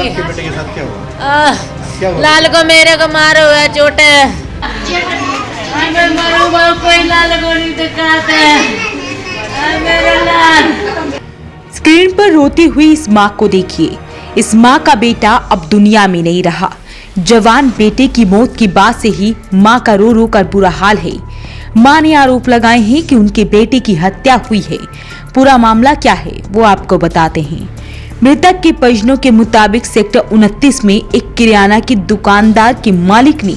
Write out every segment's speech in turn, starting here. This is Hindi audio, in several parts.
आपके बेटे के साथ क्या हुआ? क्या हुआ? लाल को मेरे को मारो हुआ चोट है। कोई लाल को नहीं दिखाता है। मेरा लाल। स्क्रीन पर रोती हुई इस माँ को देखिए। इस माँ का बेटा अब दुनिया में नहीं रहा। जवान बेटे की मौत के बाद से ही माँ का रो रो कर बुरा हाल है। माँ ने आरोप लगाए हैं कि उनके बेटे की हत्या हुई है। पूरा मामला क्या है वो आपको बताते हैं। मृतक के परिजनों के मुताबिक सेक्टर 29 में एक किराना की दुकानदार के मालिक ने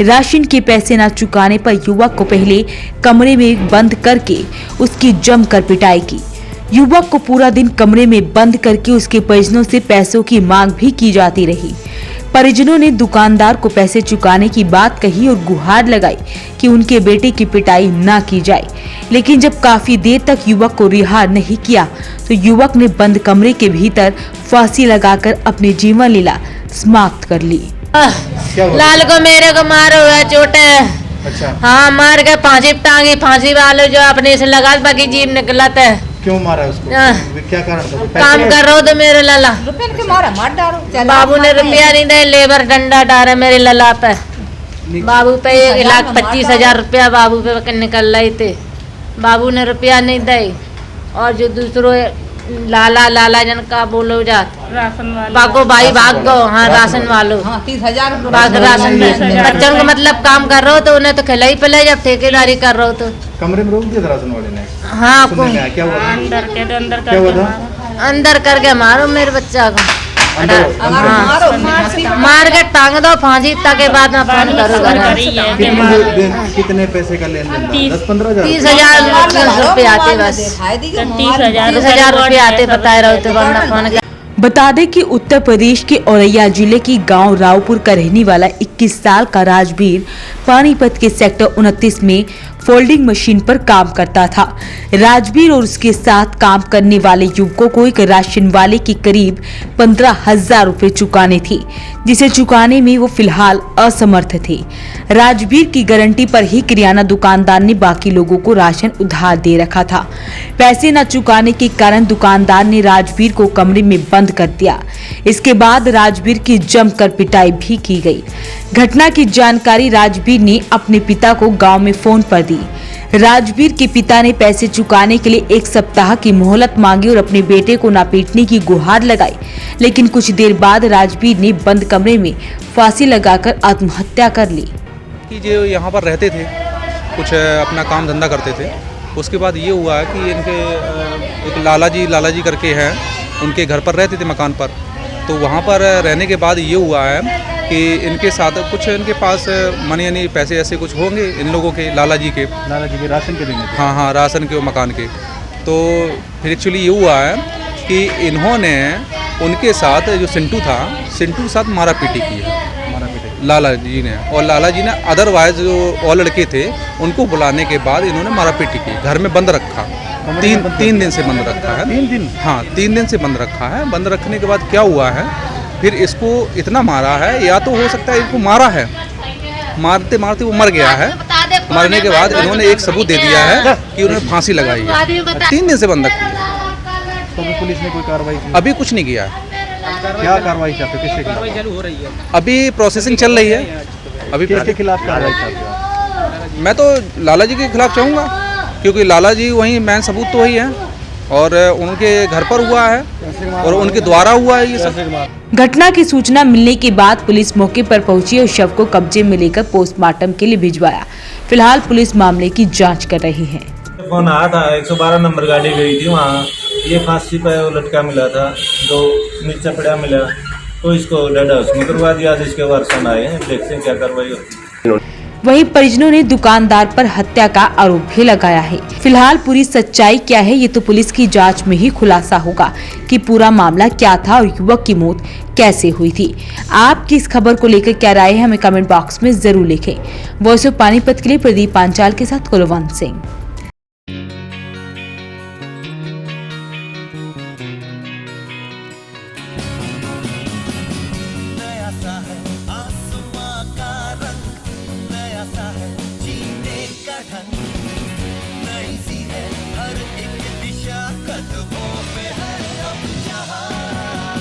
राशन के पैसे न चुकाने पर युवक को पहले कमरे में बंद करके उसकी जमकर पिटाई की। युवक को पूरा दिन कमरे में बंद करके उसके परिजनों से पैसों की मांग भी की जाती रही। परिजनों ने दुकानदार को पैसे चुकाने की बात कही और गुहार लगाई कि उनके बेटे की पिटाई ना की जाए, लेकिन जब काफी देर तक युवक को रिहा नहीं किया तो युवक ने बंद कमरे के भीतर फांसी लगाकर अपनी जीवन लीला समाप्त कर ली। लाल को मेरे को मारो हुआ चोट है। अच्छा, हाँ, मार के फांसी टांगी। फांसी वाले जो अपने से लगा बाकी जीव निकलता है। क्यों मारा उसको? क्या कारण था? काम कर रहा हो तो मेरे लाला रुपये के मारा मार डालो। बाबू ने रुपया नहीं दे, लेबर डंडा डाला मेरे लाला पे। बाबू पे 1,25,000 रुपया बाबू पे निकल रहे थे। बाबू ने रुपया नहीं दे। और जो दूसरों लाला जन का बोलो जा बाको भाई भाग गो। हाँ, राशन वालों 30,000 भाग राशन बच्चों को मतलब काम कर रहे हो तो उन्हें तो खिलाई पिलाई जब ठेकेदारी कर रहे हो तो। कमरे में रोक दिया था राशन वाले ने? हाँ, सुनने में आया, क्या हुआ था? क्या हुआ था? अंदर करके मारो मेरे बच्चा को। अंदर मार के टांग दो फांसी तक के बाद में फोन करूँगा। कितने पैसे का लेन देन? 10-15 30,000 रुपये आते बस। 30,000 रुपये आते बताए रहे थे वरना फोन। बता दें कि उत्तर प्रदेश के औरैया जिले की गांव रावपुर का रहने वाला 21 साल का राजवीर पानीपत के सेक्टर 29 में फोल्डिंग मशीन पर काम करता था। राजवीर और उसके साथ काम करने वाले युवकों को एक राशन वाले की करीब 15,000 रुपए चुकाने थे, जिसे चुकाने में वो फिलहाल असमर्थ थे। राजवीर की गारंटी पर ही किराना दुकानदार ने बाकी लोगों को राशन उधार दे रखा था। पैसे न चुकाने के कारण दुकानदार ने राजवीर को कमरे में बंद कर दिया। इसके बाद राजवीर की जमकर पिटाई भी की गई। घटना की जानकारी राजवीर ने अपने पिता को गांव में फोन पर दी। राजवीर के पिता ने पैसे चुकाने के लिए 1 सप्ताह की मोहलत मांगी और अपने बेटे को ना पीटने की गुहार लगाई, लेकिन कुछ देर बाद राजवीर ने बंद कमरे में फांसी लगाकर आत्महत्या कर ली। कि जो यहाँ पर रहते थे, कुछ अपना काम धंधा करते थे, उसके बाद ये हुआ है कि इनके एक लाला जी करके हैं, उनके घर पर रहते थे मकान पर। तो वहाँ पर रहने के बाद ये हुआ है कि इनके साथ कुछ इनके पास मनी यानी पैसे ऐसे कुछ होंगे इन लोगों के, लाला जी के राशन के देंगे? हाँ, राशन के और मकान के। तो फिर एक्चुअली ये हुआ है कि इन्होंने उनके साथ जो सिंटू के साथ मारा पीटी की है लाला जी ने। और लाला जी ने अदरवाइज जो और लड़के थे उनको बुलाने के बाद इन्होंने मारा पीटी की, घर में बंद रखा। 3 दिन से बंद रखा है। 3 दिन? हाँ, 3 दिन से बंद रखा है। बंद रखने के बाद क्या हुआ है, फिर इसको इतना मारा है, या तो हो सकता है इसको मारा है, मारते मारते वो मर गया है। मरने के बाद इन्होंने एक सबूत दे दिया है कि उन्होंने फांसी लगाई है। 3 दिन से बंद रखी है। तो पुलिस ने कोई कार्रवाई की? अभी कुछ नहीं किया है। क्या कार्रवाई चाहते? किसके खिलाफ? अभी प्रोसेसिंग चल रही है। अभी किसके खिलाफ कार्रवाई चाहते? मैं तो लाला जी के खिलाफ चाहूँगा, क्योंकि लाला जी वही मेन सबूत तो वही है और उनके घर पर हुआ है और उनके द्वारा हुआ है ये सब। घटना की सूचना मिलने के बाद पुलिस मौके पर पहुंची और शव को कब्जे में लेकर पोस्टमार्टम के लिए भिजवाया। फिलहाल पुलिस मामले की जांच कर रही है। फोन आया था, 112 नंबर गाड़ी गई थी वहाँ, ये फांसी पे लटका मिला था, 2 नीचे पड़ा मिला, तो इसको डेड हाउस में करवा दिया। इसके वर्षन आए हैं, देखते हैं क्या कार्रवाई होती है। वहीं परिजनों ने दुकानदार पर हत्या का आरोप भी लगाया है। फिलहाल पूरी सच्चाई क्या है ये तो पुलिस की जांच में ही खुलासा होगा कि पूरा मामला क्या था और युवक की मौत कैसे हुई थी। आपकी इस खबर को लेकर क्या राय है हमें कमेंट बॉक्स में जरूर लिखें। वॉइस ऑफ पानीपत के लिए प्रदीप पांचाल के साथ कुलवंत सिंह। कदमों पे है अब जहां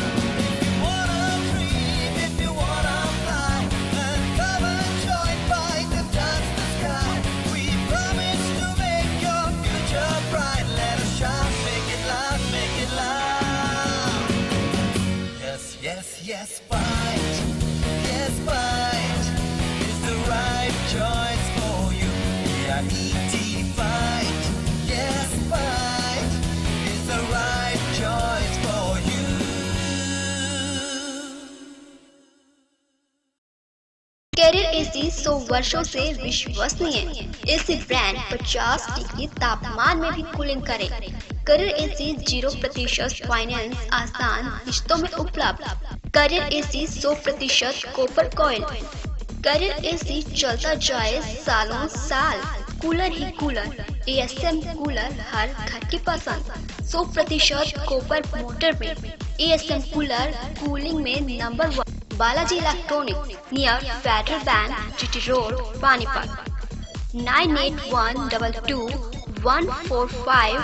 Gasbite is the right choice for you. G-I-E-T-Bite. Gasbite is the right choice for you. Carrier AC 100 वर्षों से विश्वसनीय एसी ब्रांड 50 डिग्री तापमान में भी कूलिंग करे। कैरियर एसी 0% फाइनेंस आसान किश्तों में उपलब्ध। Carrier AC 100% copper coil. Carrier AC चलता जाए सालों साल। कूलर ही कूलर, एएसएम कूलर हर घर की पसंद। 100% कॉपर मोटर में एएसएम कूलर कूलिंग में number 1। Balaji electronic near federal bank, GT road, Panipat. 98122145